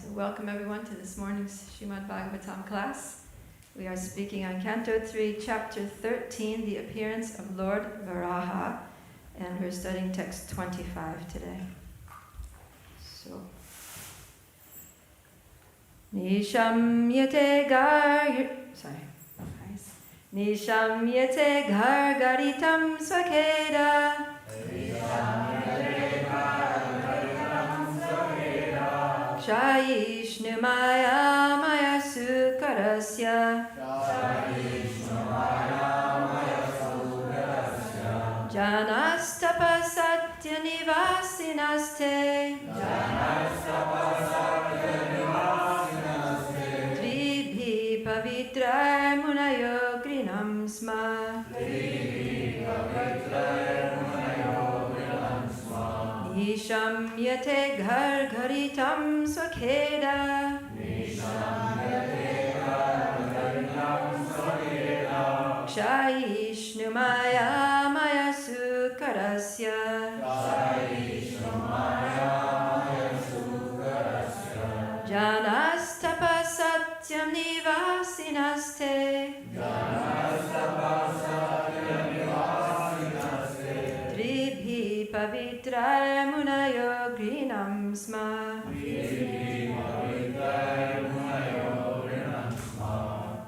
So welcome everyone to this morning's Srimad Bhagavatam class. We are speaking on Canto 3, Chapter 13, The Appearance of Lord Varaha, and we're studying text 25 today. So, Nishamyate gargaritam swakeda Shayishnu maya maya sukarasya Janastapa satya nivasinaste Tribhi pavitra munayo grinam sma Nishamyate gargaritam swakeda Kshayishnu maya maya sukarasya Janastapa satyam nivasinaste Tribhi pavitra munayo grinam sma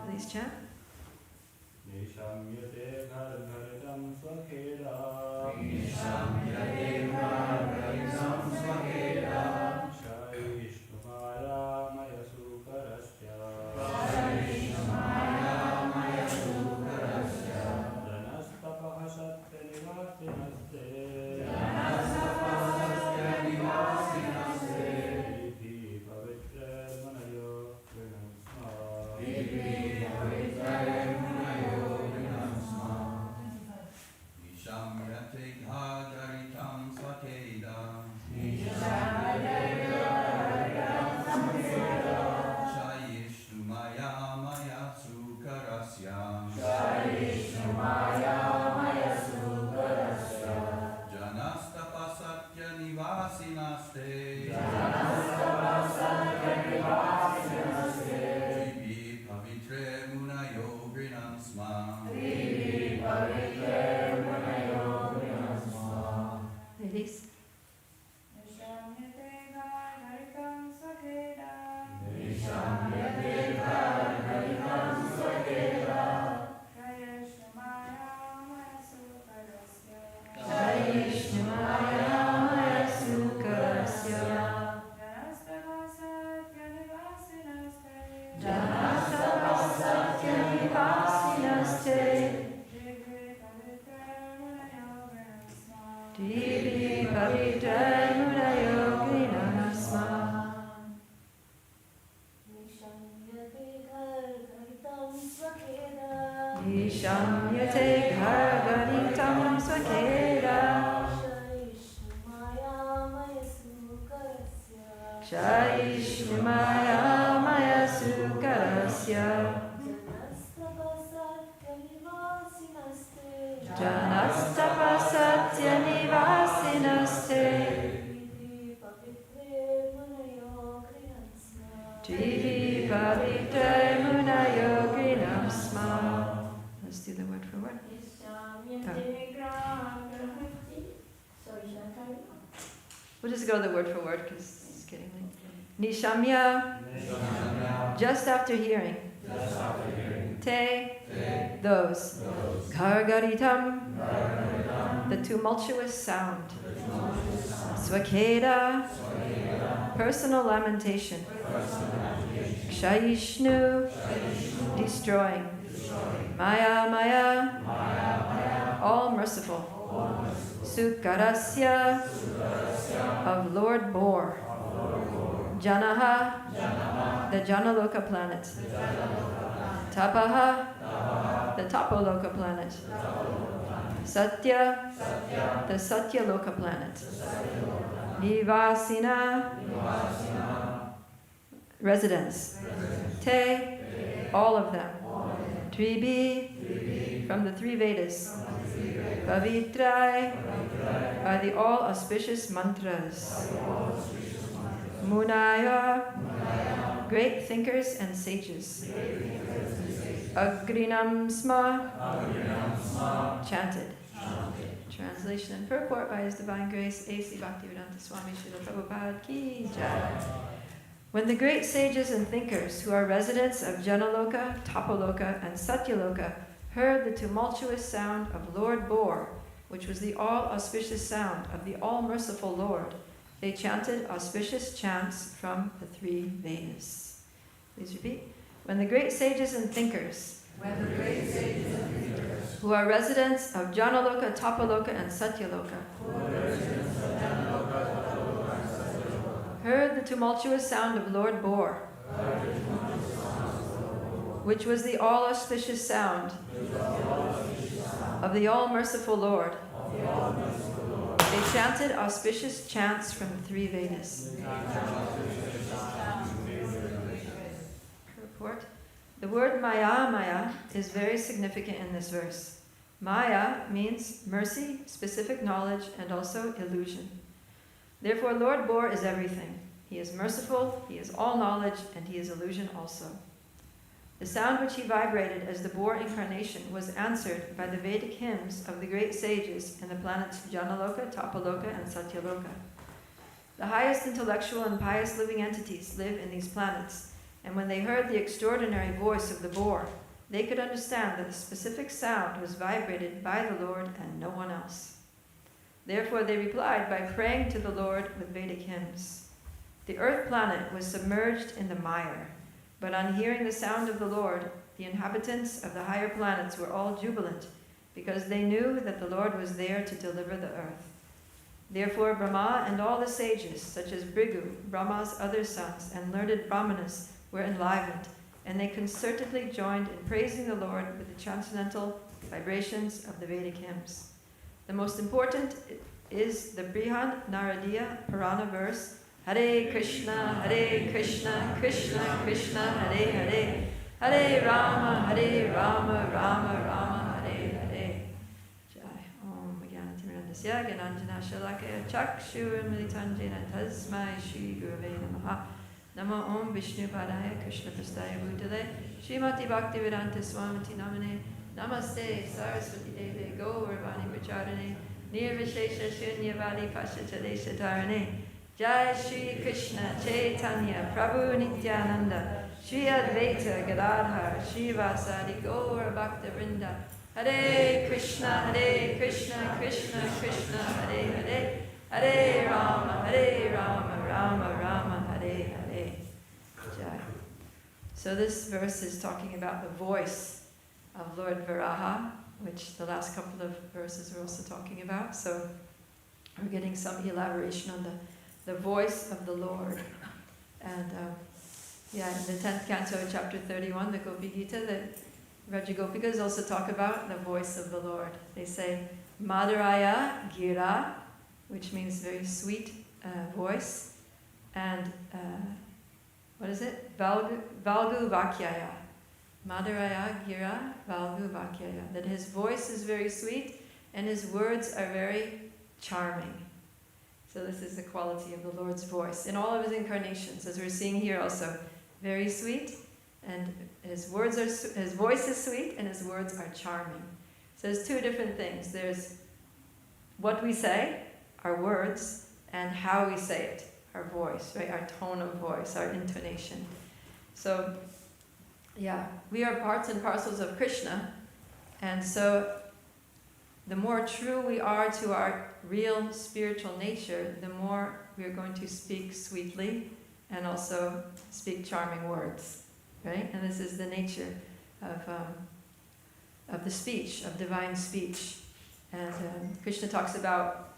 Please chant. Nishamyate gargaritam swakeda Shayishnu maya maya sukarasya Ladies. Shamyate Bhagavanitam Swakeda Shaishnimaya Maya Sukarasya Janastapasatya Nivasinaste Jivi Pavitra Munayogrinam Sma. Let's do the word for word. We'll just go the word for word because it's getting late. Nishamya, just after hearing. Te, those. Gargaritam, the tumultuous sound. Swakeda, personal lamentation. Kshayishnu, destroying. Maya, all merciful. Sukarasya, of Lord Boar. Janaha, the Janaloka planet. Tapaha, the Tapoloka planet. Satya, the Satyaloka planet. Nivasina, residents. Te, all of them. Tribi, from the three Vedas. Pavitrai, by the all auspicious mantras. Munaya, great thinkers and sages. Agrinam Sma, chanted. Translation and purport by His Divine Grace A.C. Bhaktivedanta Swami Srila Prabhupada Ki Jai. When the great sages and thinkers who are residents of Janaloka, Tapaloka, and Satyaloka heard the tumultuous sound of Lord Boar, which was the all-auspicious sound of the all-merciful Lord, they chanted auspicious chants from the three Vedas. Please repeat. When the great sages and thinkers who are residents of Janaloka, Tapaloka, and Satyaloka heard the tumultuous sound of Lord Boar, which was the all-auspicious sound of the all-merciful Lord, they chanted auspicious chants from the three Vedas. Report. The word Maya is very significant in this verse. Maya means mercy, specific knowledge, and also illusion. Therefore, Lord Boar is everything. He is merciful, he is all knowledge, and he is illusion also. The sound which he vibrated as the boar incarnation was answered by the Vedic hymns of the great sages in the planets Janaloka, Tapaloka, and Satyaloka. The highest intellectual and pious living entities live in these planets, and when they heard the extraordinary voice of the boar, they could understand that the specific sound was vibrated by the Lord and no one else. Therefore they replied by praying to the Lord with Vedic hymns. The earth planet was submerged in the mire, but on hearing the sound of the Lord, the inhabitants of the higher planets were all jubilant, because they knew that the Lord was there to deliver the earth. Therefore Brahma and all the sages, such as Bhrigu, Brahma's other sons, and learned Brahmanas, were enlivened, and they concertedly joined in praising the Lord with the transcendental vibrations of the Vedic hymns. The most important is the Brihan Naradiya Purana verse, Hare Krishna, Krishna Krishna, Hare Hare, Hare Rama, Rama Rama, Hare Hare. Jai. Om Gyanatimirandasya Gyananjana Shalakaya Chakshur Militanjena Tasmai Shri Gurave Namaha. Namo Om Vishnu Padaya Krishna Prastaya Bhutale Srimati Bhaktivedanta Swamiti Namane Namaste Saraswati Deve Gauravani Pracharane Nirvishesha Shunyavadi Pashachadesha Tarane Jai Shri Krishna Chaitanya Prabhu Nityananda Shri Advaita Gadadhar Shri Vasadi Gaura Bhaktivinoda Hare Krishna Krishna Krishna Hare Hare Hare Rama Rama Rama Hare Hare Jai. So this verse is talking about the voice of Lord Varaha, which the last couple of verses are also talking about. So we're getting some elaboration on the voice of the Lord. And in the 10th canto, chapter 31, the Gopi Gita, the Raja Gopikas also talk about the voice of the Lord. They say, Madhuraya Gira, which means very sweet voice, and what is it? Valgu Vakyaya. Madhuraya Gira Valgu Vakyaya. That his voice is very sweet and his words are very charming. So this is the quality of the Lord's voice in all of his incarnations, as we're seeing here also. Very sweet, and his voice is sweet and his words are charming. So there's two different things. There's what we say, our words, and how we say it, our voice, right? Our tone of voice, our intonation. So we are parts and parcels of Krishna, and so the more true we are to our real spiritual nature, the more we are going to speak sweetly and also speak charming words, right? And this is the nature of the speech, of divine speech. And Krishna talks about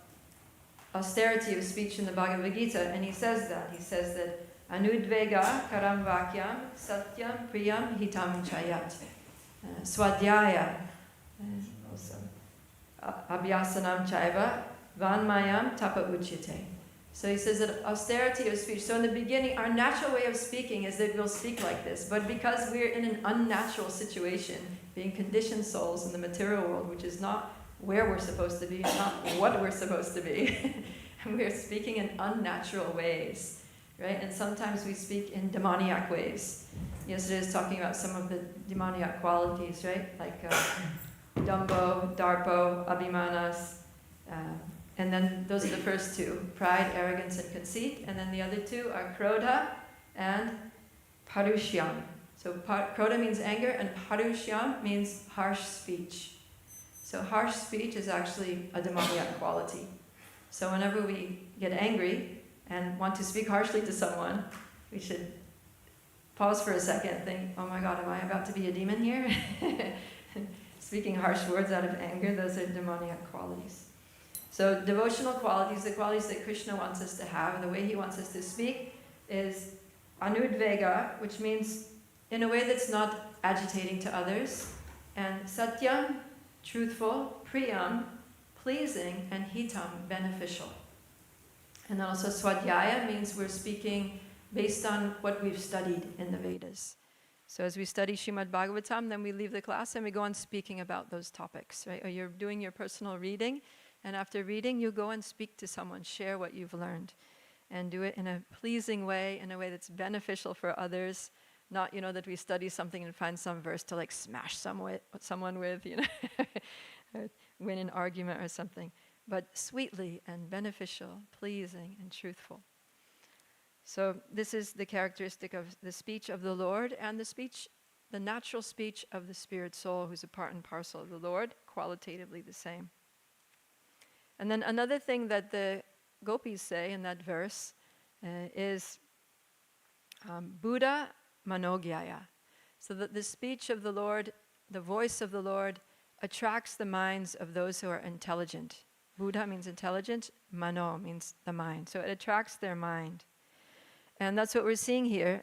austerity of speech in the Bhagavad Gita, and he says that Anudvega karam vakyam satyam priyam hitam chayat swadhyaya also abhyasanam chaiva vanmayam tapa uchyate. So he says that austerity of speech. So in the beginning, our natural way of speaking is that we'll speak like this, but because we're in an unnatural situation, being conditioned souls in the material world, which is not where we're supposed to be, not what we're supposed to be, and we're speaking in unnatural ways. Right? And sometimes we speak in demoniac ways. Yesterday I was talking about some of the demoniac qualities, right? Like Dumbo, Darpo, Abhimanas. And then those are the first two, pride, arrogance, and conceit. And then the other two are Krodha and Parushyam. So Krodha means anger, and Parushyam means harsh speech. So harsh speech is actually a demoniac quality. So whenever we get angry and want to speak harshly to someone, we should pause for a second, think, oh my God, am I about to be a demon here? Speaking harsh words out of anger, those are demoniac qualities. So devotional qualities, the qualities that Krishna wants us to have, and the way he wants us to speak, is anudvega, which means in a way that's not agitating to others, and satyam, truthful, priyam, pleasing, and hitam, beneficial. And then also swadhyaya means we're speaking based on what we've studied in the Vedas. So as we study Srimad Bhagavatam, then we leave the class and we go on speaking about those topics, right? Or you're doing your personal reading, and after reading, you go and speak to someone, share what you've learned, and do it in a pleasing way, in a way that's beneficial for others. Not, that we study something and find some verse to like smash someone with, or win an argument or something. But sweetly and beneficial, pleasing and truthful. So this is the characteristic of the speech of the Lord and the natural speech of the spirit soul, who's a part and parcel of the Lord, qualitatively the same. And then another thing that the gopis say in that verse is Buddha Manogyaya. So that the speech of the Lord, the voice of the Lord, attracts the minds of those who are intelligent. Buddha means intelligent, Mano means the mind. So it attracts their mind. And that's what we're seeing here.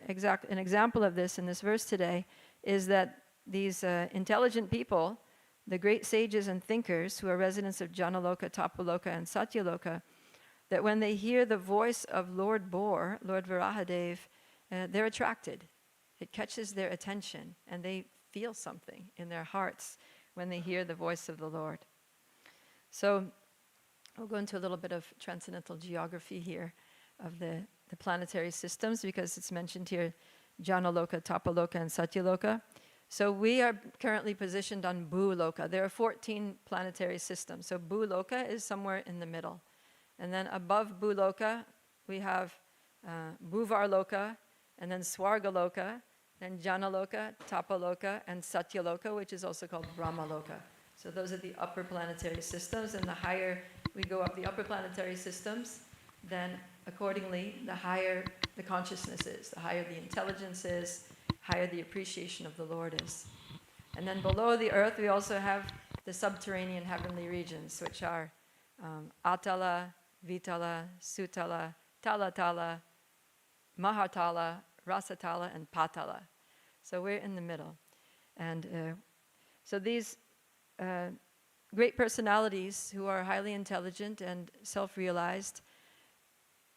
An example of this in this verse today is that these intelligent people, the great sages and thinkers who are residents of Janaloka, Tapaloka, and Satyaloka, that when they hear the voice of Lord Bor, Lord Varahadev, they're attracted. It catches their attention, and they feel something in their hearts when they hear the voice of the Lord. So we'll go into a little bit of transcendental geography here of the planetary systems, because it's mentioned here, Janaloka, Tapaloka, and Satyaloka. So we are currently positioned on Bhuloka. There are 14 planetary systems. So Bhuloka is somewhere in the middle. And then above Bhuloka, we have Bhuvarloka, and then Swargaloka, then Janaloka, Tapaloka, and Satyaloka, which is also called Brahmaloka. So those are the upper planetary systems, and the higher we go up the upper planetary systems, then accordingly, the higher the consciousness is, the higher the intelligence is, higher the appreciation of the Lord is. And then below the earth, we also have the subterranean heavenly regions, which are Atala, Vitala, Sutala, Talatala, Mahatala, Rasatala, and Patala. So we're in the middle. And so these great personalities who are highly intelligent and self-realized,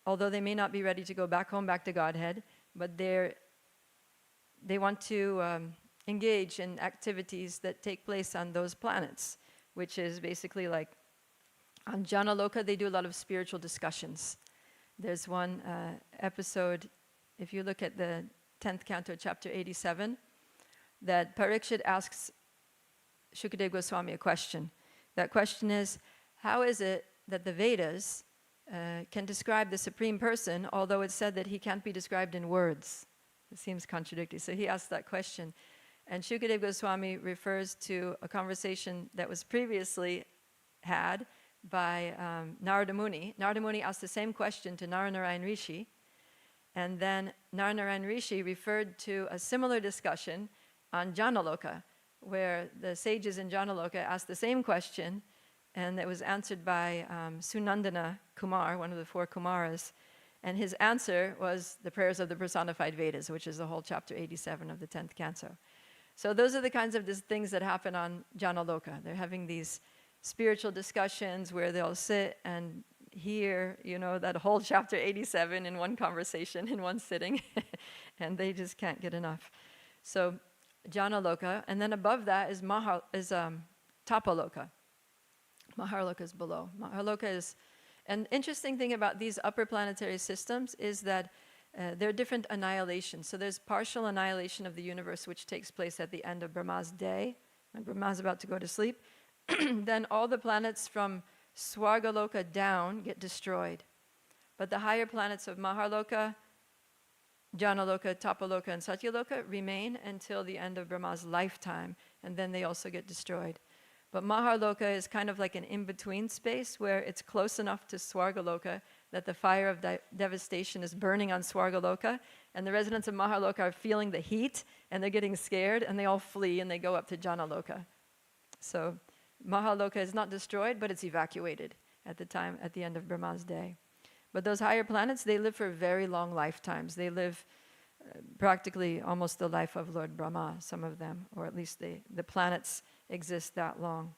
although they may not be ready to go back home, back to Godhead, but they want to engage in activities that take place on those planets, which is basically like on Janaloka, they do a lot of spiritual discussions. There's one episode, if you look at the 10th canto, chapter 87, that Parikshit asks Shukadeva Goswami a question. That question is, how is it that the Vedas can describe the Supreme Person, although it's said that he can't be described in words? It seems contradictory. So he asks that question. And Shukadeva Goswami refers to a conversation that was previously had by Narada Muni. Narada Muni asked the same question to Naranarayan Rishi, and then Naranarayan Rishi referred to a similar discussion on Janaloka, where the sages in Janaloka asked the same question, and it was answered by Sunandana Kumar, one of the 4 Kumaras, and his answer was the prayers of the personified Vedas, which is the whole chapter 87 of the 10th canto. So those are the kinds of things that happen on Janaloka. They're having these spiritual discussions where they'll sit and hear, that whole chapter 87 in one conversation, in one sitting, and they just can't get enough. So Janaloka, and then above that is Tapaloka. Maharloka is below. Maharloka is, an interesting thing about these upper planetary systems is that there are different annihilations. So there's partial annihilation of the universe, which takes place at the end of Brahma's day, when Brahma's about to go to sleep. Then all the planets from Swargaloka down get destroyed. But the higher planets of Maharloka, Janaloka, Tapaloka, and Satyaloka remain until the end of Brahma's lifetime, and then they also get destroyed. But Maharloka is kind of like an in-between space where it's close enough to Swargaloka that the fire of devastation is burning on Swargaloka, and the residents of Maharloka are feeling the heat, and they're getting scared, and they all flee, and they go up to Janaloka. So Maharloka is not destroyed, but it's evacuated at the end of Brahma's day. But those higher planets, they live for very long lifetimes. They live practically almost the life of Lord Brahma, some of them, or at least the planets exist that long.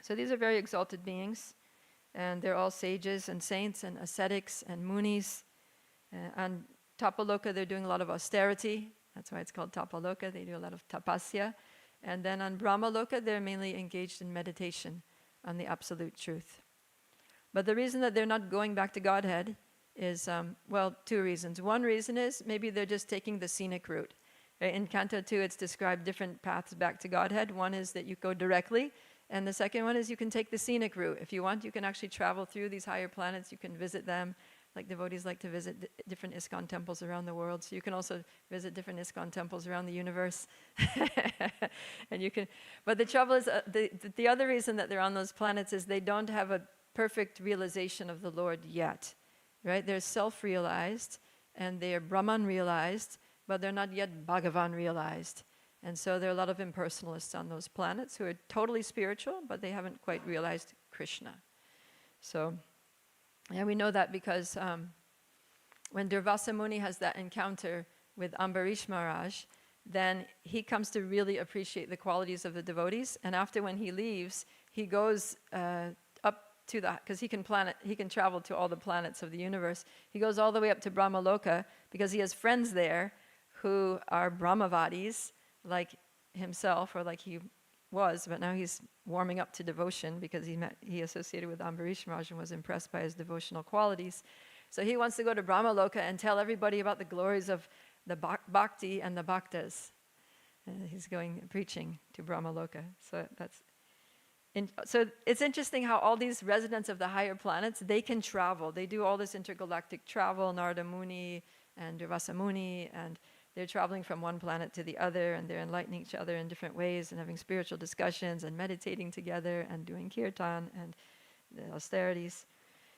So these are very exalted beings, and they're all sages and saints and ascetics and munis. On Tapaloka, they're doing a lot of austerity. That's why it's called Tapaloka. They do a lot of tapasya. And then on Brahmaloka, they're mainly engaged in meditation on the absolute truth. But the reason that they're not going back to Godhead is, 2 reasons. One reason is maybe they're just taking the scenic route. In Canto 2, it's described different paths back to Godhead. One is that you go directly, and the second one is you can take the scenic route. If you want, you can actually travel through these higher planets. You can visit them, like devotees like to visit different ISKCON temples around the world. So you can also visit different ISKCON temples around the universe. And you can, but the trouble is, the other reason that they're on those planets is they don't have a perfect realization of the Lord yet, right? They're self-realized, and they are Brahman-realized, but they're not yet Bhagavan realized. And so there are a lot of impersonalists on those planets who are totally spiritual, but they haven't quite realized Krishna. So, yeah, we know that because when Durvasa Muni has that encounter with Ambarish Maharaj, then he comes to really appreciate the qualities of the devotees. And after, when he leaves, he goes up to because he can travel to all the planets of the universe. He goes all the way up to Brahmaloka because he has friends there who are Brahmavadis, like himself, or like he was, but now he's warming up to devotion because he associated with Ambarish Maharaj and was impressed by his devotional qualities. So he wants to go to Brahmaloka and tell everybody about the glories of the bhakti and the bhaktas. He's going preaching to Brahmaloka. So it's interesting how all these residents of the higher planets, they can travel. They do all this intergalactic travel, Narada Muni and Durvasa Muni, and they're traveling from one planet to the other, and they're enlightening each other in different ways and having spiritual discussions and meditating together and doing kirtan and the austerities.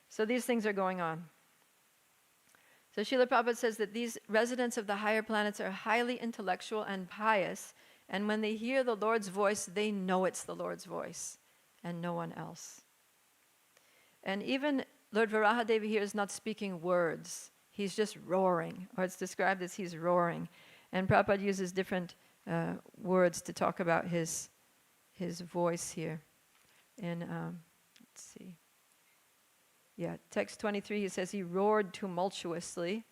So these things are going on. So Srila Prabhupada says that these residents of the higher planets are highly intellectual and pious, and when they hear the Lord's voice, they know it's the Lord's voice and no one else. And even Lord Varahadeva here is not speaking words. He's just roaring, or it's described as he's roaring. And Prabhupada uses different words to talk about his voice here. In, let's see. Yeah, text 23, he says he roared tumultuously.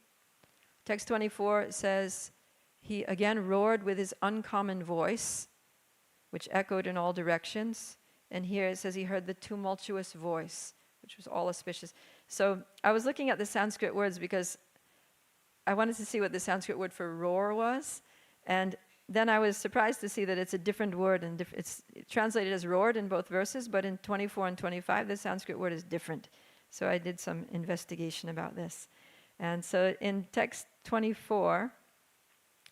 Text 24 says he again roared with his uncommon voice, which echoed in all directions. And here it says he heard the tumultuous voice, which was all auspicious. So I was looking at the Sanskrit words because I wanted to see what the Sanskrit word for roar was. And then I was surprised to see that it's a different word. And it's translated as roared in both verses, but in 24 and 25, the Sanskrit word is different. So I did some investigation about this. And so in text 24,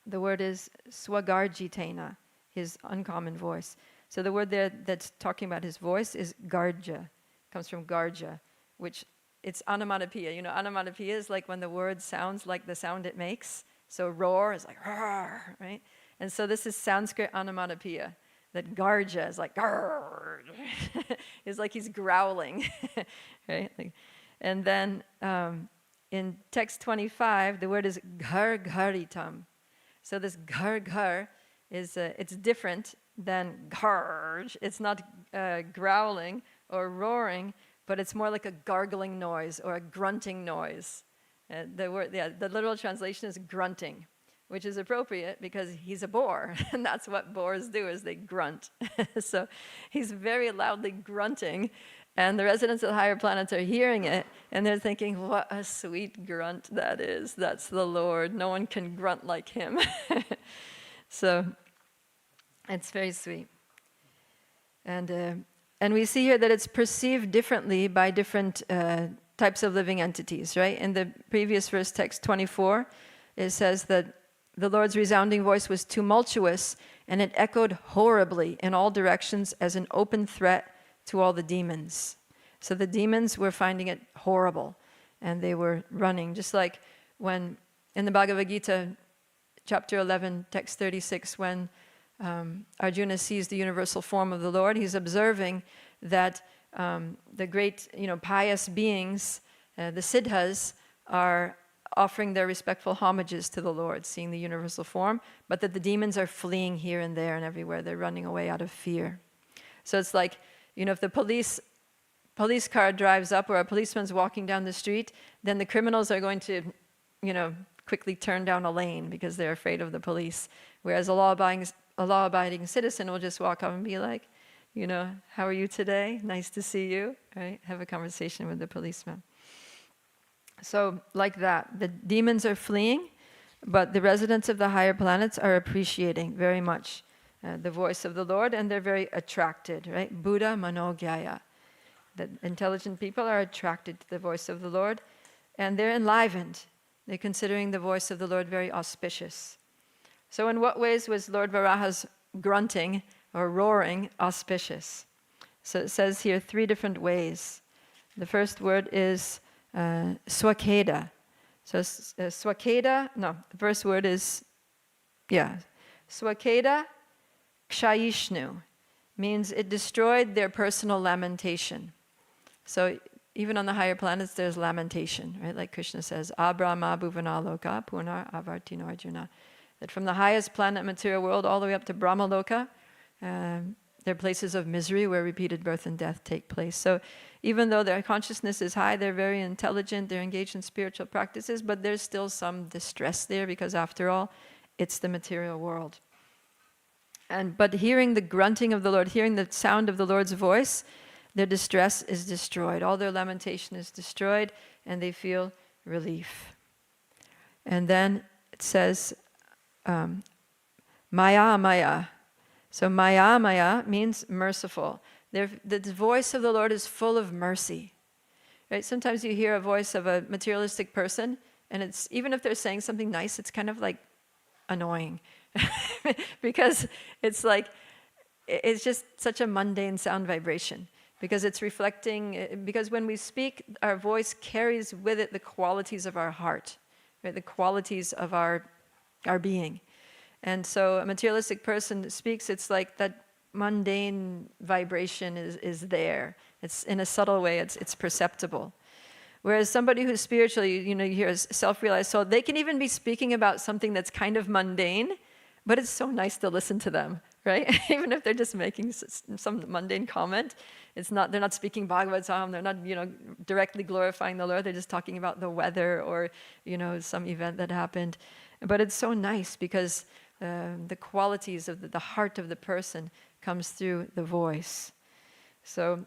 the word is swagarjitena, his uncommon voice. So the word there that's talking about his voice is garja. Comes from garja, which it's onomatopoeia. You know, onomatopoeia is like when the word sounds like the sound it makes. So roar is like roar, right? And so this is Sanskrit onomatopoeia. That garja is like garr. It's like he's growling, right? And then in text 25, the word is ghar gharitam. So this ghar ghar is it's different than garge. It's not growling or roaring, but it's more like a gargling noise or a grunting noise. The literal translation is grunting, which is appropriate because he's a boar, and that's what boars do, is they grunt. So he's very loudly grunting, and the residents of the higher planets are hearing it, and they're thinking, what a sweet grunt that is. That's the Lord. No one can grunt like him. So it's very sweet. And we see here that it's perceived differently by different types of living entities, right? In the previous verse, text 24, it says that the Lord's resounding voice was tumultuous, and it echoed horribly in all directions as an open threat to all the demons. So the demons were finding it horrible, and they were running. Just like when, in the Bhagavad Gita, chapter 11, text 36, when Arjuna sees the universal form of the Lord, he's observing that the great, pious beings, the siddhas, are offering their respectful homages to the Lord, seeing the universal form, but that the demons are fleeing here and there and everywhere. They're running away out of fear. So it's like, if the police car drives up or a policeman's walking down the street, then the criminals are going to, quickly turn down a lane because they're afraid of the police. Whereas a law-abiding citizen will just walk up and be like, how are you today? Nice to see you, right? Have a conversation with the policeman. So like that, the demons are fleeing, but the residents of the higher planets are appreciating very much the voice of the Lord, and they're very attracted, right? Buddha manogyaya. The intelligent people are attracted to the voice of the Lord, and they're enlivened. They're considering the voice of the Lord very auspicious. So in what ways was Lord Varaha's grunting or roaring auspicious? So it says here 3 different ways. The first word is swakeda. So swakeda, the first word is, swakeda kshayishnu, means it destroyed their personal lamentation. So even on the higher planets, there's lamentation, right? Like Krishna says, Abrahma bhuvanaloka punar avartino arjuna. That from the highest planet material world all the way up to Brahmaloka, they're places of misery where repeated birth and death take place. So even though their consciousness is high, they're very intelligent, they're engaged in spiritual practices, but there's still some distress there because after all, it's the material world. But hearing the grunting of the Lord, hearing the sound of the Lord's voice, their distress is destroyed. All their lamentation is destroyed, and they feel relief. And then it says, Maya Maya. So Maya Maya means merciful. The voice of the Lord is full of mercy. Right? Sometimes you hear a voice of a materialistic person, and it's, even if they're saying something nice, it's kind of like annoying. Because it's like, it's just such a mundane sound vibration. Because it's reflecting, because when we speak, our voice carries with it the qualities of our heart, right? The qualities of our being. And so a materialistic person speaks, it's like that mundane vibration is there. It's in a subtle way, it's perceptible. Whereas somebody who's spiritually, you hear a self-realized soul, they can even be speaking about something that's kind of mundane, but it's so nice to listen to them, right? Even if they're just making some mundane comment, they're not speaking Bhagavatam, they're not, directly glorifying the Lord, they're just talking about the weather or, some event that happened. But it's so nice because the qualities of the heart of the person comes through the voice. So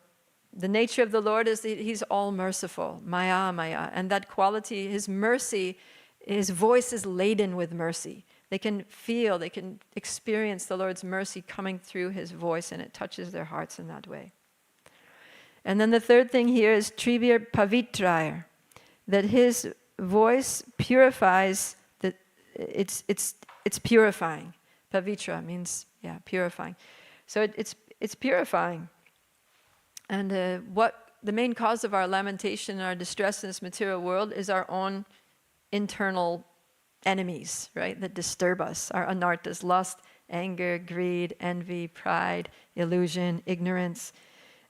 the nature of the Lord is that He's all merciful, Maya Maya, and that quality, His mercy, His voice is laden with mercy. They can feel, they can experience the Lord's mercy coming through His voice, and it touches their hearts in that way. And then the third thing here is Tribir Pavitrair, that His voice purifies, it's purifying. Pavitra means, purifying. So it's purifying. And what the main cause of our lamentation and our distress in this material world is our own internal enemies, right, that disturb us, our anartas, lust, anger, greed, envy, pride, illusion, ignorance.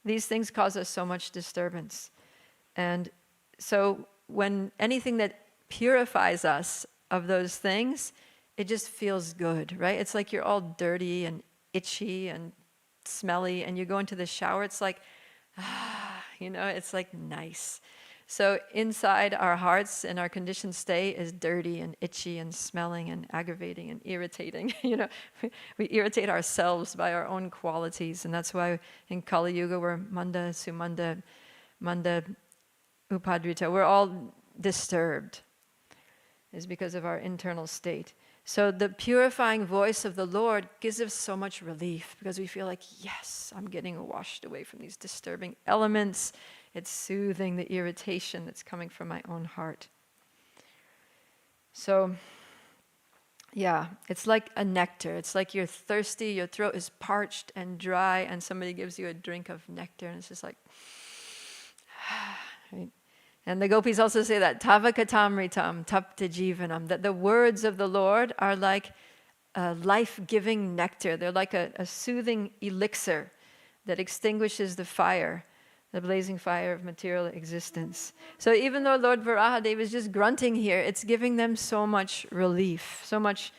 These things cause us so much disturbance. And so when anything that purifies us of those things, it just feels good, right? It's like you're all dirty and itchy and smelly, and you go into the shower, it's like, it's like nice. So inside our hearts and our conditioned state is dirty and itchy and smelling and aggravating and irritating. We irritate ourselves by our own qualities, and that's why in Kali Yuga we're Manda, Sumanda, Manda, Upadrita. We're all disturbed. It's because of our internal state. So the purifying voice of the Lord gives us so much relief because we feel like, yes, I'm getting washed away from these disturbing elements. It's soothing the irritation that's coming from my own heart. So, it's like a nectar. It's like you're thirsty, your throat is parched and dry, and somebody gives you a drink of nectar, and it's just like, right? And the gopis also say that, Tavakatamritam, tapta jivanam, that the words of the Lord are like a life-giving nectar. They're like a soothing elixir that extinguishes the fire, the blazing fire of material existence. So even though Lord Varahadev is just grunting here, it's giving them so much relief, so much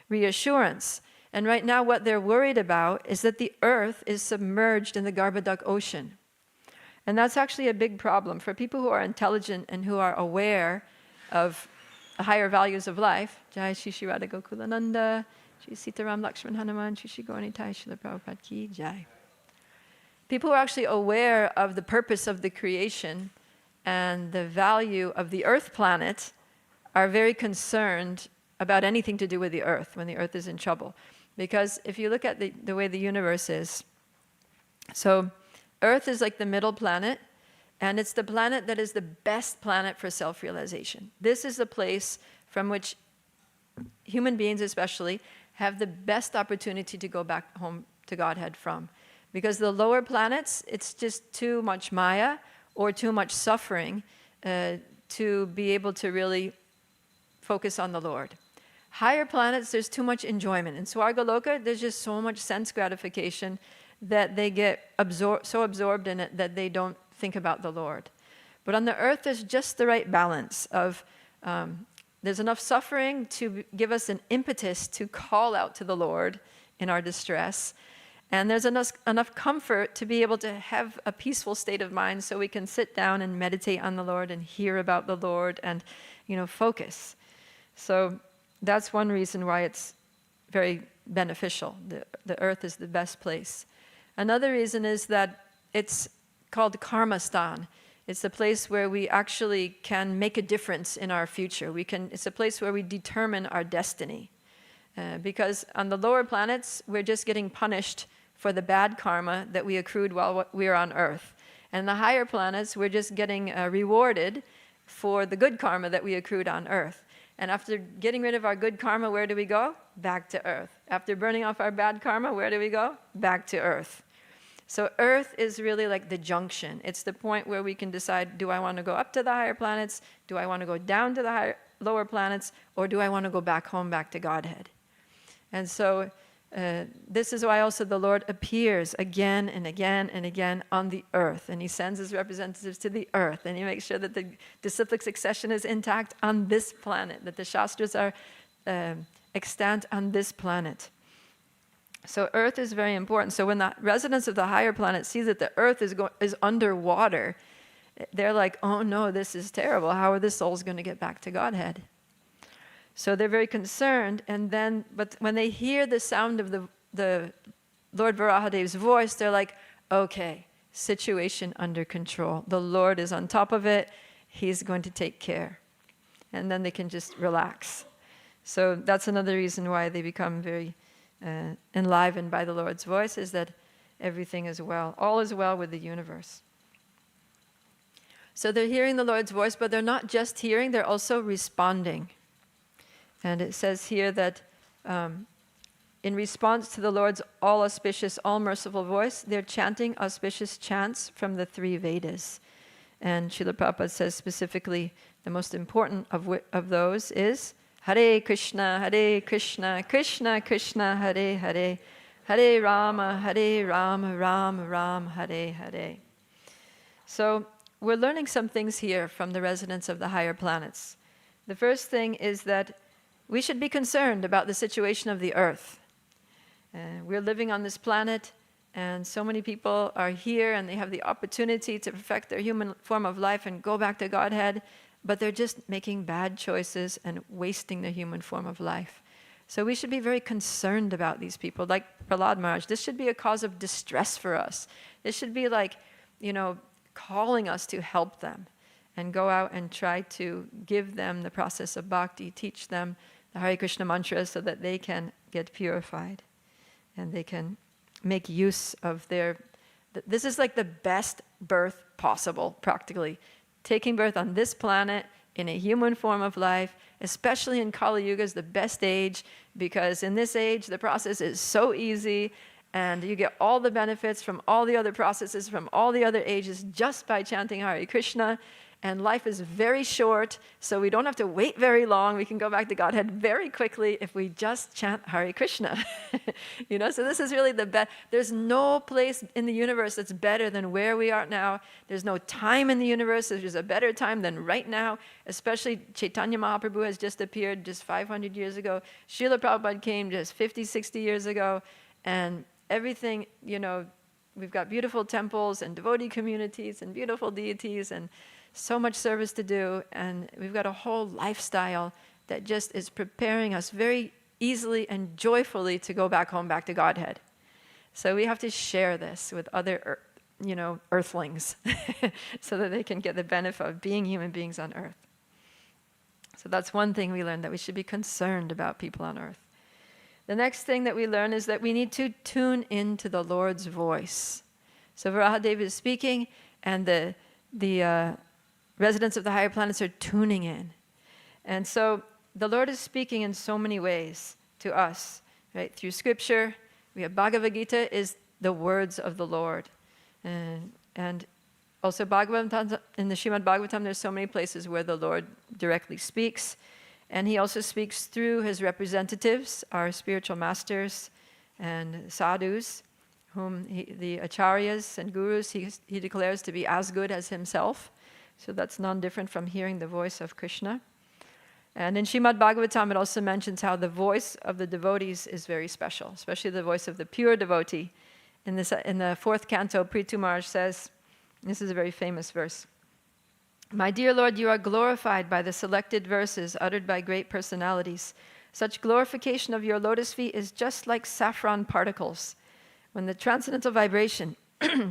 reassurance. And right now what they're worried about is that the earth is submerged in the Garbhodak ocean. And that's actually a big problem for people who are intelligent and who are aware of the higher values of life. Jai Shri Shri Radha Gokulananda, Shri Sitaram Lakshman Hanuman, Shri Shri Gauranitai, Srila Prabhupada Ki Jai. People who are actually aware of the purpose of the creation and the value of the earth planet are very concerned about anything to do with the earth when the earth is in trouble. Because if you look at the way the universe is, so Earth is like the middle planet, and it's the planet that is the best planet for self-realization. This is the place from which human beings especially have the best opportunity to go back home to Godhead from. Because the lower planets, it's just too much maya or too much suffering to be able to really focus on the Lord. Higher planets, there's too much enjoyment. In Swargaloka, there's just so much sense gratification that they get so absorbed in it that they don't think about the Lord. But on the earth, there's just the right balance of, there's enough suffering to give us an impetus to call out to the Lord in our distress. And there's enough comfort to be able to have a peaceful state of mind so we can sit down and meditate on the Lord and hear about the Lord and, focus. So that's one reason why it's very beneficial. The earth is the best place. Another reason is that it's called Karmastan. It's a place where we actually can make a difference in our future. It's a place where we determine our destiny. Because on the lower planets, we're just getting punished for the bad karma that we accrued while we were on Earth. And the higher planets, we're just getting rewarded for the good karma that we accrued on Earth. And after getting rid of our good karma, where do we go? Back to Earth. After burning off our bad karma, where do we go? Back to Earth. So Earth is really like the junction. It's the point where we can decide, do I want to go up to the higher planets? Do I want to go down to the lower planets? Or do I want to go back home, back to Godhead? And so this is why also the Lord appears again and again and again on the earth. And he sends his representatives to the earth. And he makes sure that the disciplic succession is intact on this planet, that the Shastras are extant on this planet. So earth is very important. So when the residents of the higher planet see that the earth is underwater, they're like, oh no, this is terrible. How are the souls going to get back to Godhead? So they're very concerned, but when they hear the sound of the Lord Varahadev's voice, they're like, okay, situation under control. The Lord is on top of it. He's going to take care. And then they can just relax. So that's another reason why they become very enlivened by the Lord's voice, is that everything is well. All is well with the universe. So they're hearing the Lord's voice, but they're not just hearing, they're also responding. And it says here that in response to the Lord's all-auspicious, all-merciful voice, they're chanting auspicious chants from the 3 Vedas. And Srila Prabhupada says specifically the most important of those is Hare Krishna, Krishna Krishna, Hare Hare, Hare Rama, Rama Rama, Hare Hare. So we're learning some things here from the residents of the higher planets. The first thing is that we should be concerned about the situation of the earth. We're living on this planet, and so many people are here, and they have the opportunity to perfect their human form of life and go back to Godhead, but they're just making bad choices and wasting their human form of life. So we should be very concerned about these people. Like Prahlad Maharaj, this should be a cause of distress for us. This should be like, calling us to help them and go out and try to give them the process of bhakti, teach them the Hare Krishna mantra so that they can get purified and they can make use of this is like the best birth possible, practically. Taking birth on this planet in a human form of life, especially in Kali Yuga, is the best age, because in this age the process is so easy and you get all the benefits from all the other processes from all the other ages just by chanting Hare Krishna. And life is very short, so we don't have to wait very long. We can go back to Godhead very quickly if we just chant Hare Krishna. So this is really the best. There's no place in the universe that's better than where we are now. There's no time in the universe. There's a better time than right now, especially Chaitanya Mahaprabhu has just appeared just 500 years ago. Srila Prabhupada came just 50, 60 years ago. And everything, we've got beautiful temples and devotee communities and beautiful deities and so much service to do, and we've got a whole lifestyle that just is preparing us very easily and joyfully to go back home, back to Godhead. So we have to share this with other, earthlings so that they can get the benefit of being human beings on earth. So that's one thing we learned, that we should be concerned about people on earth. The next thing that we learn is that we need to tune into the Lord's voice. So Varahadev is speaking, and the residents of the higher planets are tuning in. And so the Lord is speaking in so many ways to us, right? Through scripture. We have Bhagavad Gita is the words of the Lord. And also Bhagavatam, in the Srimad Bhagavatam, there's so many places where the Lord directly speaks. And he also speaks through his representatives, our spiritual masters and sadhus, whom the acharyas and gurus he declares to be as good as himself. So that's non-different from hearing the voice of Krishna. And in Srimad Bhagavatam, it also mentions how the voice of the devotees is very special, especially the voice of the pure devotee. In the 4th canto, Prithu Maharaj says, this is a very famous verse, "My dear Lord, you are glorified by the selected verses uttered by great personalities. Such glorification of your lotus feet is just like saffron particles. When the transcendental vibration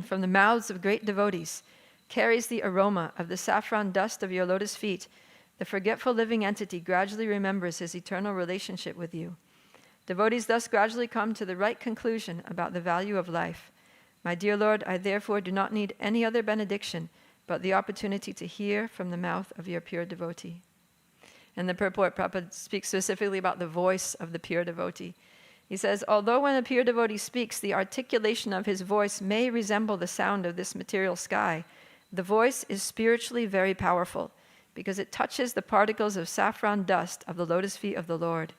from the mouths of great devotees carries the aroma of the saffron dust of your lotus feet, the forgetful living entity gradually remembers his eternal relationship with you. Devotees thus gradually come to the right conclusion about the value of life. My dear Lord, I therefore do not need any other benediction but the opportunity to hear from the mouth of your pure devotee. And the purport, Prabhupada speaks specifically about the voice of the pure devotee. He says, although when a pure devotee speaks, the articulation of his voice may resemble the sound of this material sky, the voice is spiritually very powerful because it touches the particles of saffron dust of the lotus feet of the Lord.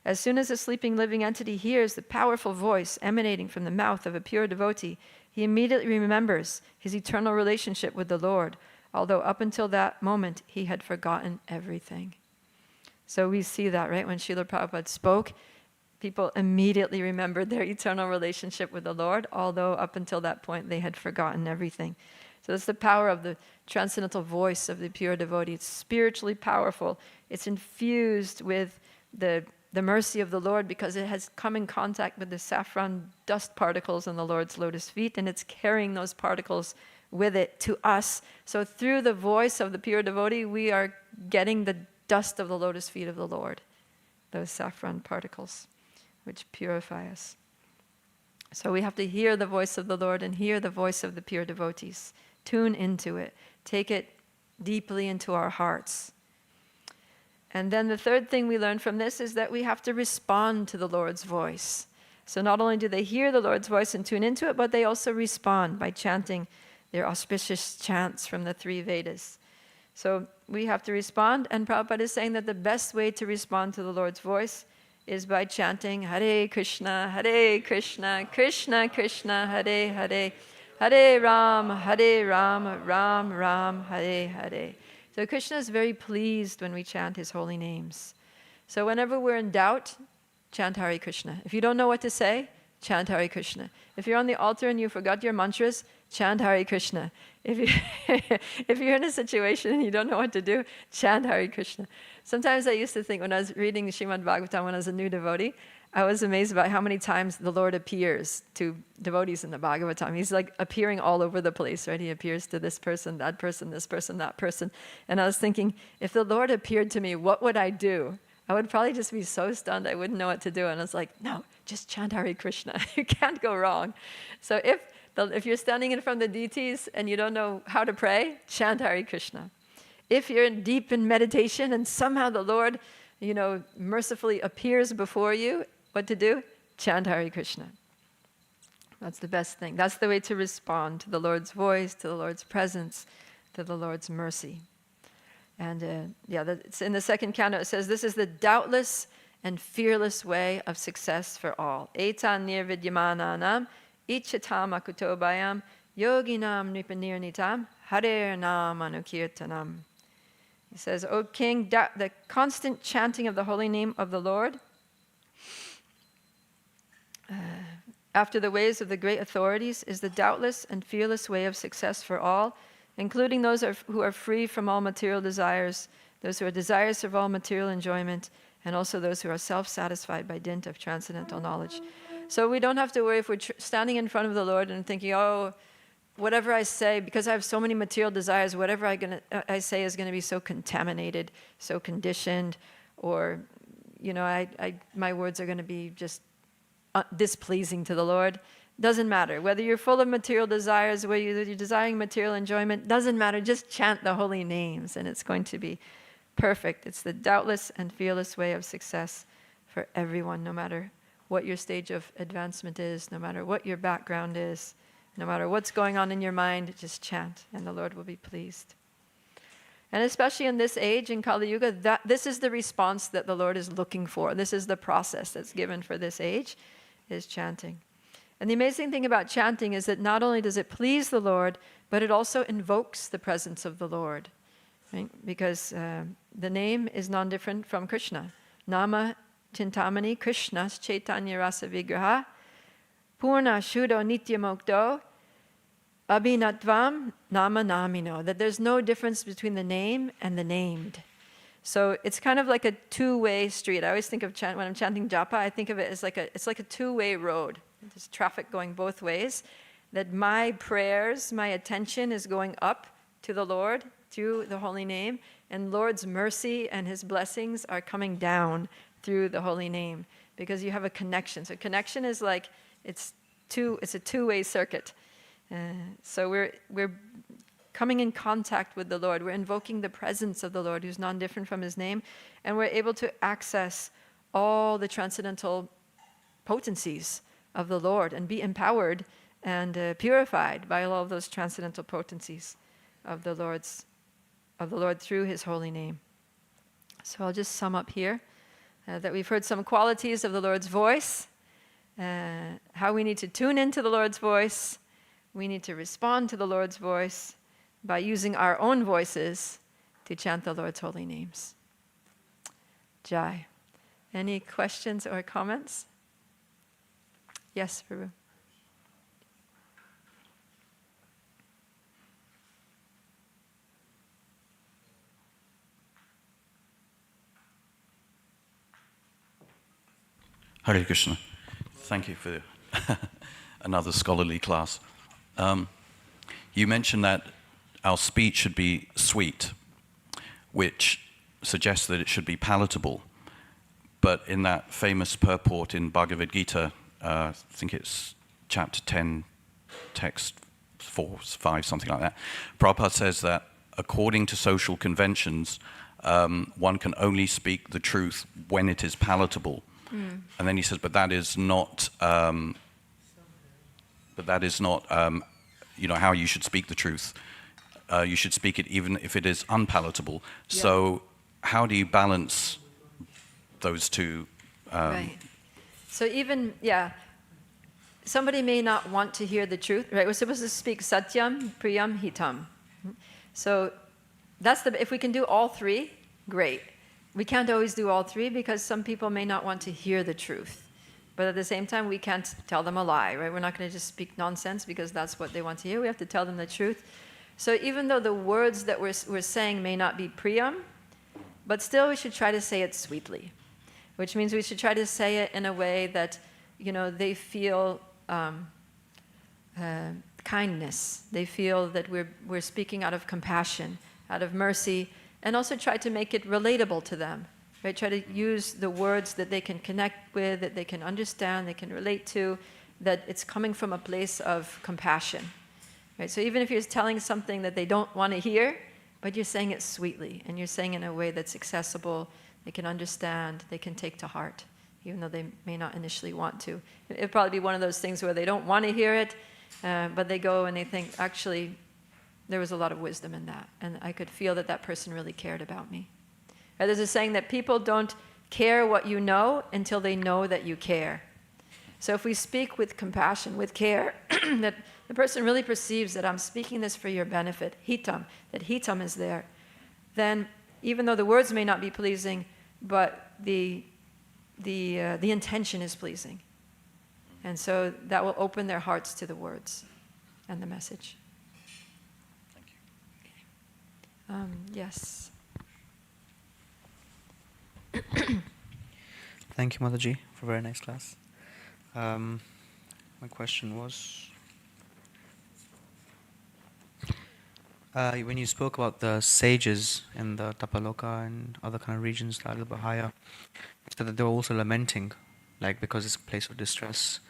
As soon as a sleeping living entity hears the powerful voice emanating from the mouth of a pure devotee, he immediately remembers his eternal relationship with the Lord, although up until that moment he had forgotten everything. So we see that, right? When Srila Prabhupada spoke, people immediately remembered their eternal relationship with the Lord, although up until that point they had forgotten everything. So it's the power of the transcendental voice of the pure devotee. It's spiritually powerful. It's infused with the mercy of the Lord because it has come in contact with the saffron dust particles on the Lord's lotus feet, and it's carrying those particles with it to us. So through the voice of the pure devotee, we are getting the dust of the lotus feet of the Lord, those saffron particles, which purify us. So we have to hear the voice of the Lord and hear the voice of the pure devotees. Tune into it. Take it deeply into our hearts. And then the third thing we learn from this is that we have to respond to the Lord's voice. So not only do they hear the Lord's voice and tune into it, but they also respond by chanting their auspicious chants from the 3 Vedas. So we have to respond, and Prabhupada is saying that the best way to respond to the Lord's voice is by chanting Hare Krishna, Krishna Krishna, Hare Hare, Hare Ram, Ram Ram, Hare Hare. So Krishna is very pleased when we chant his holy names. So whenever we're in doubt, chant Hare Krishna. If you don't know what to say, chant Hare Krishna. If you're on the altar and you forgot your mantras, chant Hare Krishna. If you're in a situation and you don't know what to do, chant Hare Krishna. Sometimes I used to think when I was reading Srimad Bhagavatam when I was a new devotee, I was amazed about how many times the Lord appears to devotees in the Bhagavatam. He's like appearing all over the place, right? He appears to this person, that person, this person, that person. And I was thinking, if the Lord appeared to me, what would I do? I would probably just be so stunned I wouldn't know what to do. And I was like, no, just chant Hare Krishna. You can't go wrong. So if you're standing in front of the deities and you don't know how to pray, chant Hare Krishna. If you're deep in meditation and somehow the Lord, mercifully appears before you, what to do? Chant Hare Krishna. That's the best thing. That's the way to respond to the Lord's voice, to the Lord's presence, to the Lord's mercy. And it's in the second canto, it says, this is the doubtless and fearless way of success for all. Etan nirvidyamananam, ichatam akutobayam, yoginam nipanirnitam, harer nam anukirtanam. He says, O king, the constant chanting of the holy name of the Lord, after the ways of the great authorities, is the doubtless and fearless way of success for all, including those who are free from all material desires, those who are desirous of all material enjoyment, and also those who are self-satisfied by dint of transcendental knowledge. So we don't have to worry if we're standing in front of the Lord and thinking, oh, whatever I say, because I have so many material desires, whatever I say is going to be so contaminated, so conditioned, or, my words are going to be just displeasing to the Lord. Doesn't matter. Whether you're full of material desires, whether you're desiring material enjoyment, doesn't matter. Just chant the holy names and it's going to be perfect. It's the doubtless and fearless way of success for everyone, no matter what your stage of advancement is, no matter what your background is, no matter what's going on in your mind, just chant and the Lord will be pleased. And especially in this age, in Kali Yuga, this is the response that the Lord is looking for. This is the process that's given for this age, is chanting. And the amazing thing about chanting is that not only does it please the Lord, but it also invokes the presence of the Lord. Right? Because the name is non-different from Krishna. Nama Chintamani Krishnas Chaitanya Rasa Vigraha Purna Shuddho Nitya Mokto Abhinatvam Nama Namino. That there's no difference between the name and the named. So it's kind of like a two-way street. I always think of when I'm chanting japa, I think of it as it's like a two-way road. There's traffic going both ways. That my prayers, my attention is going up to the Lord through the holy name, and Lord's mercy and his blessings are coming down through the holy name. because you have a connection. So connection is like, it's a two-way circuit. So we're coming in contact with the Lord. We're invoking the presence of the Lord, who's non-different from his name, and we're able to access all the transcendental potencies of the Lord and be empowered and purified by all of those transcendental potencies of the Lord through his holy name. So I'll just sum up here that we've heard some qualities of the Lord's voice, how we need to tune into the Lord's voice. We need to respond to the Lord's voice by using our own voices to chant the Lord's holy names. Jai. Any questions or comments? Yes, Prabhu. Hare Krishna. Thank you for another scholarly class. You mentioned that our speech should be sweet, which suggests that it should be palatable. But in that famous purport in Bhagavad Gita, I think it's chapter 10, text 4, 5, something like that, Prabhupada says that according to social conventions, one can only speak the truth when it is palatable. And then he says, but that is not how you should speak the truth. You should speak it even if it is unpalatable. Yeah. So how do you balance those two? Right. So even, somebody may not want to hear the truth, right? We're supposed to speak satyam, priyam, hitam. So if we can do all three, great. We can't always do all three because some people may not want to hear the truth. But at the same time, we can't tell them a lie, right? We're not going to just speak nonsense because that's what they want to hear. We have to tell them the truth. So even though the words that we're saying may not be priyam, but still we should try to say it sweetly, which means we should try to say it in a way that, they feel kindness. They feel that we're speaking out of compassion, out of mercy, and also try to make it relatable to them. Right? Try to use the words that they can connect with, that they can understand, they can relate to, that it's coming from a place of compassion. Right? So even if you're telling something that they don't want to hear, but you're saying it sweetly, and you're saying it in a way that's accessible, they can understand, they can take to heart, even though they may not initially want to. It'll probably be one of those things where they don't want to hear it, but they go and they think, actually, there was a lot of wisdom in that, and I could feel that person really cared about me. Right? There's a saying that people don't care what you know until they know that you care. So if we speak with compassion, with care, that the person really perceives that I'm speaking this for your benefit, hitam, that hitam is there, then even though the words may not be pleasing, but the intention is pleasing. And so that will open their hearts to the words and the message. Yes. Thank you, Mataji, for a very nice class. My question was, when you spoke about the sages in the Tapaloka and other kind of regions, a little bit higher, you said that they were also lamenting, like because it's a place of distress.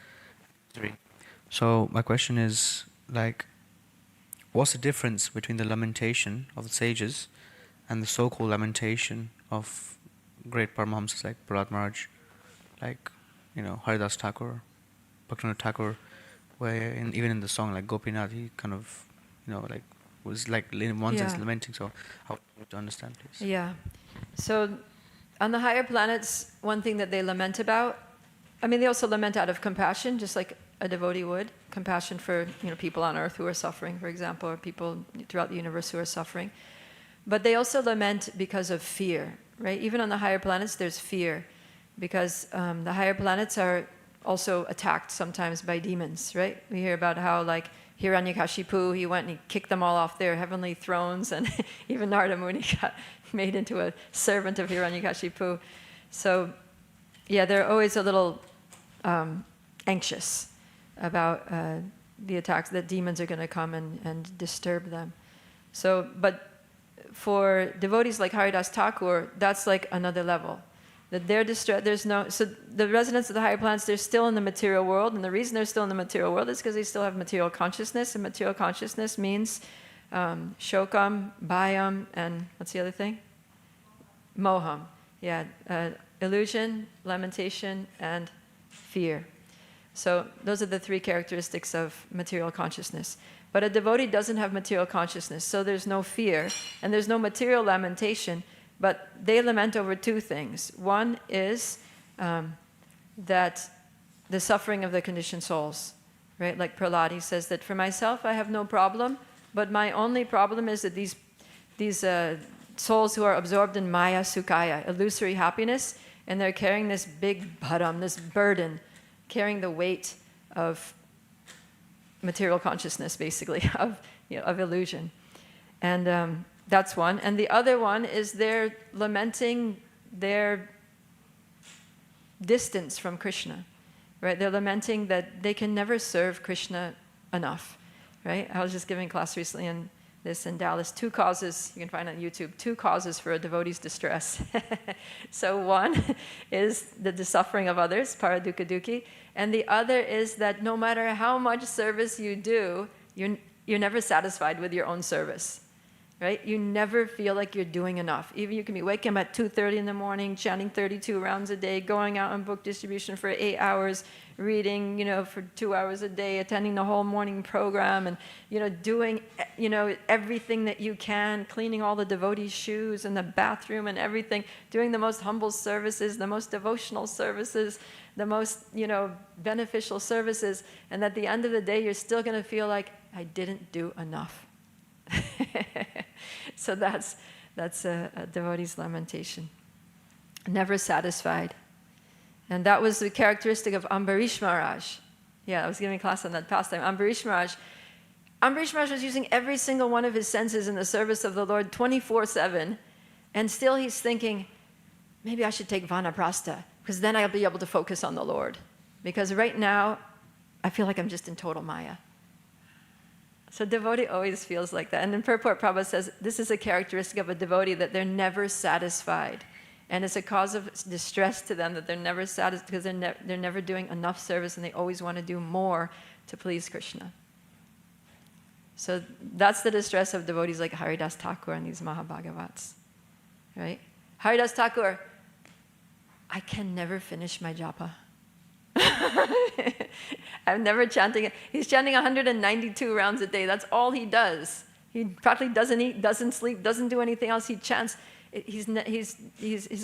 So my question is, what's the difference between the lamentation of the sages and the so-called lamentation of great Paramahamsas like Prahlad Maharaj, Haridas Thakur, Bhaktivinoda Thakur, where even in the song like Gopinath, he kind of, was in one sense lamenting. So how to understand, please? Yeah. So on the higher planets, one thing that they lament about, they also lament out of compassion, just like a devotee would, compassion for people on earth who are suffering, for example, or people throughout the universe who are suffering. But they also lament because of fear, right? Even on the higher planets, there's fear, because the higher planets are also attacked sometimes by demons, right? We hear about how, Hiranyakashipu, he went and he kicked them all off their heavenly thrones, and even Narada Muni got made into a servant of Hiranyakashipu. So, they're always a little anxious about the attacks, that demons are going to come and disturb them. So, but for devotees like Haridas Thakur, that's like another level. That their distress, so the residents of the higher planets, they're still in the material world, and the reason they're still in the material world is because they still have material consciousness, and material consciousness means shokam, bhayam, and what's the other thing? Moham. Yeah, illusion, lamentation, and fear. So those are the three characteristics of material consciousness. But a devotee doesn't have material consciousness, so there's no fear, and there's no material lamentation, but they lament over two things. One is that the suffering of the conditioned souls, right? Like Prahlad, he says that for myself I have no problem, but my only problem is that these souls who are absorbed in maya sukhaya, illusory happiness, and they're carrying this big bharam, this burden, carrying the weight of material consciousness, basically, of illusion. And that's one. And the other one is they're lamenting their distance from Krishna, right? They're lamenting that they can never serve Krishna enough, right? I was just giving class recently in Dallas, 2 causes, you can find on YouTube, 2 causes for a devotee's distress. So one is the suffering of others, paradukha dukhi, and the other is that no matter how much service you do, you're never satisfied with your own service, right? You never feel like you're doing enough. Even you can be waking up at 2:30 in the morning, chanting 32 rounds a day, going out on book distribution for 8 hours, reading, for 2 hours a day, attending the whole morning program, and, doing, everything that you can, cleaning all the devotees' shoes in the bathroom and everything, doing the most humble services, the most devotional services, the most, beneficial services, and at the end of the day, you're still going to feel like, I didn't do enough. So that's a devotee's lamentation. Never satisfied. And that was the characteristic of Ambarish Maharaj. Yeah, I was giving a class on that past time. Ambarish Maharaj was using every single one of his senses in the service of the Lord 24/7, and still he's thinking, maybe I should take vanaprastha, because then I'll be able to focus on the Lord. Because right now, I feel like I'm just in total maya. So devotee always feels like that. And then Purport Prabhupada says, this is a characteristic of a devotee, that they're never satisfied. And it's a cause of distress to them that they're never satisfied, because they're never doing enough service, and they always want to do more to please Krishna. So that's the distress of devotees like Haridas Thakur and these Mahabhagavats, right? Haridas Thakur, I can never finish my japa. I'm never chanting it. He's chanting 192 rounds a day. That's all he does. He practically doesn't eat, doesn't sleep, doesn't do anything else. He chants. His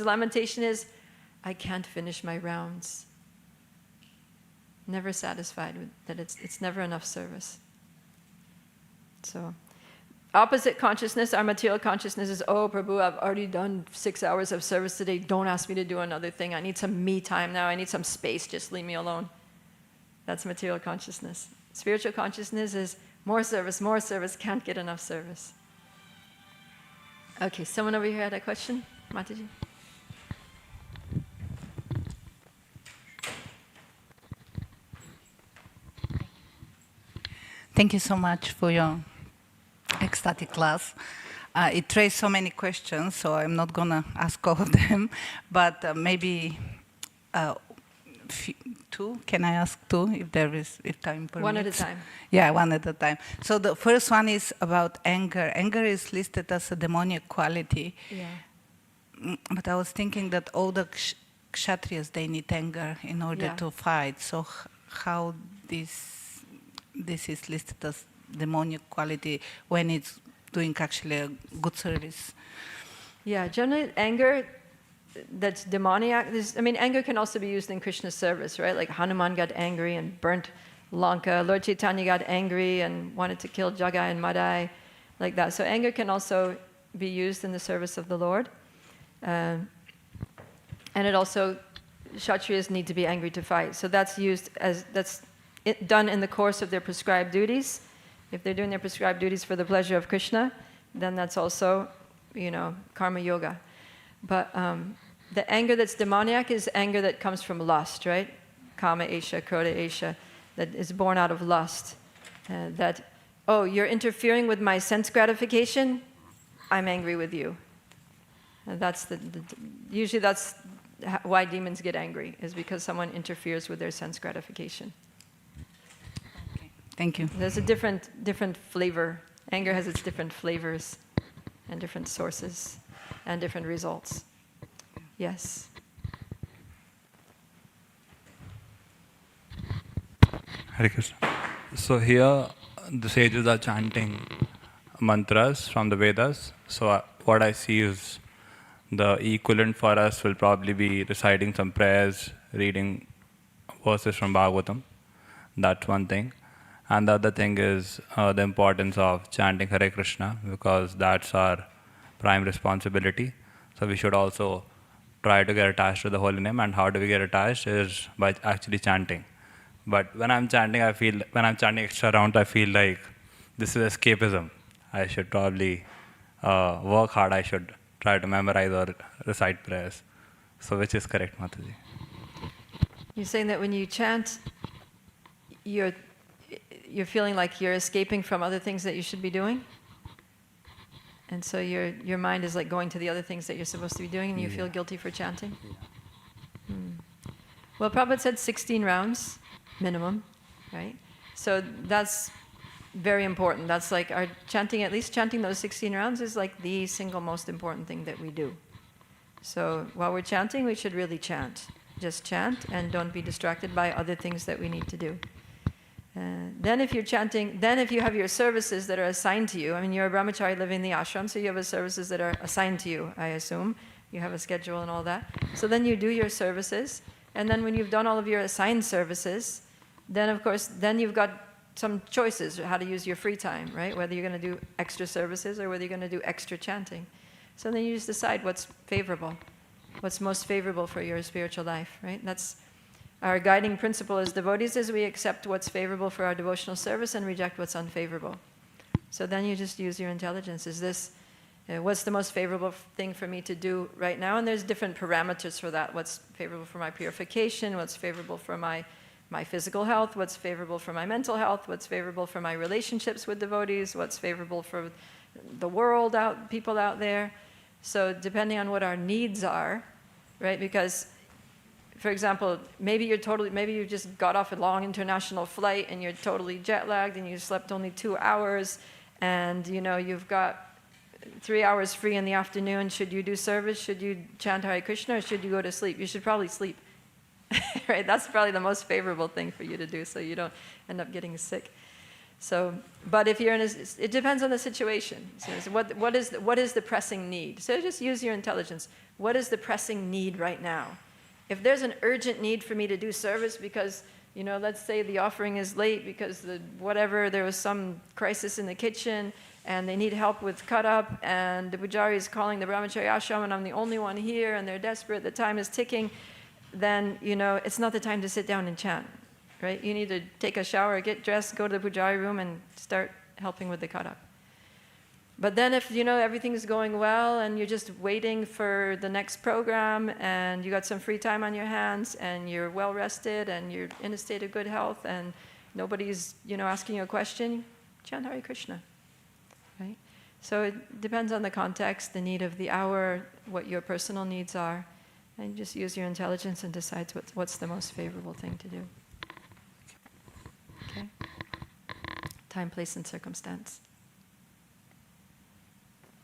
lamentation is, I can't finish my rounds. Never satisfied with that. It's never enough service. So, opposite consciousness, our material consciousness is, oh, Prabhu, I've already done 6 hours of service today. Don't ask me to do another thing. I need some me time now. I need some space. Just leave me alone. That's material consciousness. Spiritual consciousness is more service, can't get enough service. Okay, someone over here had a question? Mataji? Thank you so much for your ecstatic class. It raised so many questions, so I'm not going to ask all of them, but maybe 2. Can I ask 2 if time permits? One at a time. Yeah, one at a time. So the first one is about anger. Anger is listed as a demoniac quality. Yeah. But I was thinking that all the kshatriyas, they need anger in order to fight. So how this is listed as demoniac quality when it's doing actually a good service? Yeah, generally anger that's demoniac. Anger can also be used in Krishna's service, right? Like Hanuman got angry and burnt Lanka. Lord Chaitanya got angry and wanted to kill Jagai and Madai, like that. So anger can also be used in the service of the Lord. And it also, Kshatriyas need to be angry to fight. So that's done in the course of their prescribed duties. If they're doing their prescribed duties for the pleasure of Krishna, then that's also, karma yoga. But the anger that's demoniac is anger that comes from lust, right? Kama esha, krodha esha, that is born out of lust. You're interfering with my sense gratification, I'm angry with you. And usually that's why demons get angry is because someone interferes with their sense gratification. Okay. Thank you. There's a different flavor. Anger has its different flavors and different sources and different results. Yes. Hare Krishna. So here the sages are chanting mantras from the Vedas. So what I see is the equivalent for us will probably be reciting some prayers, reading verses from Bhagavatam. That's one thing. And the other thing is the importance of chanting Hare Krishna, because that's our prime responsibility. So we should also try to get attached to the holy name. And how do we get attached is by actually chanting. But when I'm chanting extra rounds, I feel like this is escapism. I should probably work hard. I should try to memorize or recite prayers. So which is correct, Mataji? You're saying that when you chant, you're feeling like you're escaping from other things that you should be doing? And so your mind is like going to the other things that you're supposed to be doing, and you feel guilty for chanting? Well, Prabhupada said 16 rounds minimum, right? So that's very important. That's like our chanting, at least chanting those 16 rounds is like the single most important thing that we do. So while we're chanting, we should really chant. Just chant and don't be distracted by other things that we need to do. Then if you're chanting, then if you have your services that are assigned to you, I mean, you're a brahmachari living in the ashram, so you have services that are assigned to you, I assume. You have a schedule and all that. So then you do your services, and then when you've done all of your assigned services, then of course, then you've got some choices how to use your free time, right? Whether you're going to do extra services or whether you're going to do extra chanting. So then you just decide what's favorable, what's most favorable for your spiritual life, right? That's our guiding principle as devotees, is we accept what's favorable for our devotional service and reject what's unfavorable. So then you just use your intelligence. Is this, what's the most favorable thing for me to do right now? And there's different parameters for that. What's favorable for my purification? What's favorable for my physical health? What's favorable for my mental health? What's favorable for my relationships with devotees? What's favorable for the world, people out there? So depending on what our needs are, right? Because, for example, maybe you just got off a long international flight and you're totally jet lagged and you slept only 2 hours, and you've got 3 hours free in the afternoon. Should you do service? Should you chant Hare Krishna, or should you go to sleep? You should probably sleep. Right? That's probably the most favorable thing for you to do, so you don't end up getting sick. So, but if you're it depends on the situation. So what is the pressing need? So just use your intelligence. What is the pressing need right now? If there's an urgent need for me to do service because, let's say the offering is late because there was some crisis in the kitchen and they need help with cut up, and the pujari is calling the brahmachari ashram and I'm the only one here and they're desperate, the time is ticking, then, it's not the time to sit down and chant, right? You need to take a shower, get dressed, go to the pujari room and start helping with the cut up. But then if, everything's going well and you're just waiting for the next program and you got some free time on your hands and you're well rested and you're in a state of good health and nobody's, asking you a question, chant Hare Krishna, right? So it depends on the context, the need of the hour, what your personal needs are, and just use your intelligence and decide what's the most favorable thing to do. Okay? Time, place, and circumstance.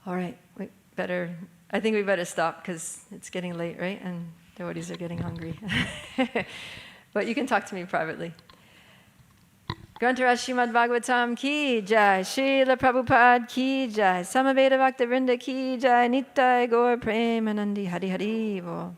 All right, I think we better stop because it's getting late, right? And devotees are getting hungry. But you can talk to me privately. Grantaraj Srimad Bhagavatam ki jai, Srila Prabhupada ki jai, Samaveda Bhakta Vrinda ki jai, Nittai Gaur Premanandi Hari Hari Bo.